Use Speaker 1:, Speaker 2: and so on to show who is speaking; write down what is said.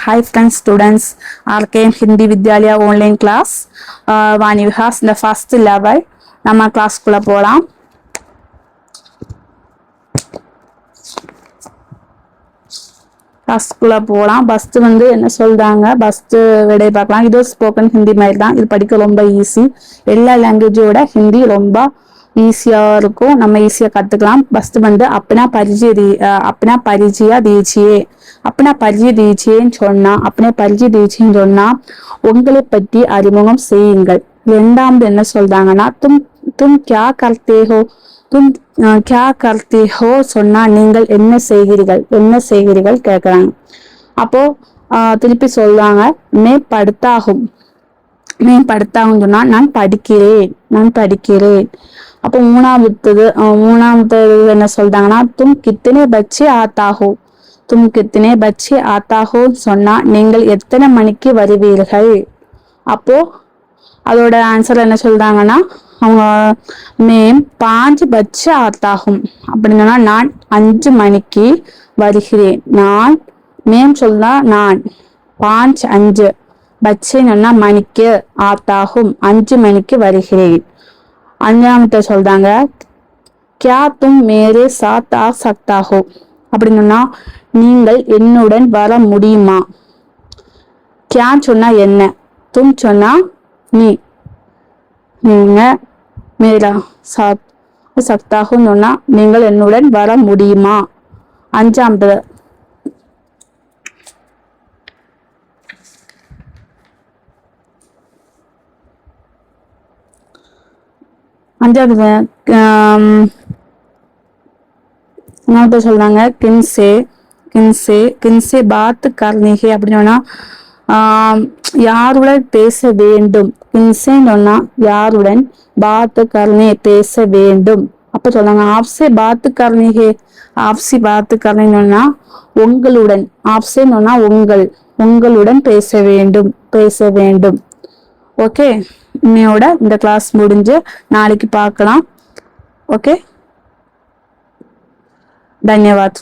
Speaker 1: Hi friends, students, RKM Hindi Vidyalaya online class. Vani Vihas in the first level. Nama class kulla polam. கிளாஸ்க்குள்ளே போகலாம். First வந்து என்ன சொல்கிறாங்க, first விடைய பார்க்கலாம். இது ஸ்போக்கன் ஹிந்தி மாதிரி தான். இது படிக்க ரொம்ப ஈஸி. எல்லா லாங்குவேஜோட ஹிந்தி ரொம்ப ஈஸியாக இருக்கும். நம்ம ஈஸியாக கற்றுக்கலாம். ஃபஸ்ட்டு வந்து அப்பனா பரிஜியா தீச்சியே தீச்சியேன்னு சொன்னால் உங்களை பற்றி அறிமுகம் செய்யுங்கள். ரெண்டாவது என்ன சொல்றாங்கன்னா, தும் கியா கர்த்தே ஹோ, தும் கியா கர்த்தே ஹோ சொன்னா நீங்கள் என்ன செய்கிறீர்கள் கேட்குறாங்க. அப்போ திருப்பி சொல்றாங்க, மே படுத்தாகும் சொன்னா நான் படிக்கிறேன். அப்போ மூணாவது என்ன சொல்றாங்கன்னா, தும் கித்தனே பச்சே ஆத்தாஹோ சொன்னா நீங்கள் எத்தனை மணிக்கு வருவீர்கள். அப்போ அதோட ஆன்சர் என்ன சொல்றாங்கன்னா, அவங்க மேம் 5 பஜ்ஜே ஆத்தாகும் அப்படின்னா நான் 5 மணிக்கு வருகிறேன். நான் மேம் சொல்றா நான் 5 பச்சேன்னா மணிக்கு, ஆத்தாகும் 5 மணிக்கு வருகிறேன். அஞ்சாமத்தை சொல்றாங்க, கியா தும் மேரே சாத் ஆ சக்தா ஹோ அப்படின்னா நீங்கள் என்னுடன் வர முடியுமா. கியா சொன்னா என்ன, தும் சொன்னா நீங்க, மேரா சாத் சக்தா ஹோ சொன்னா நீங்கள் என்னுடன் வர முடியுமா. அஞ்சாவது சொல்றாங்க, கின்சே பாத் கர்னிஹே அப்படின்னா யாருடன் பேச வேண்டும். கின்சேன்னா யாருடன், பாத் கர்னே பேச வேண்டும். அப்ப சொல்றாங்க, ஆப்சே பாத் கர்னேன்னா உங்களுடன், ஆப்சேன்னா உங்களுடன் பேச வேண்டும். ஓகே, இன்னையோட இந்த கிளாஸ் முடிஞ்சு நாளைக்கு பார்க்கலாம். ஓகே, தன்யவாத்.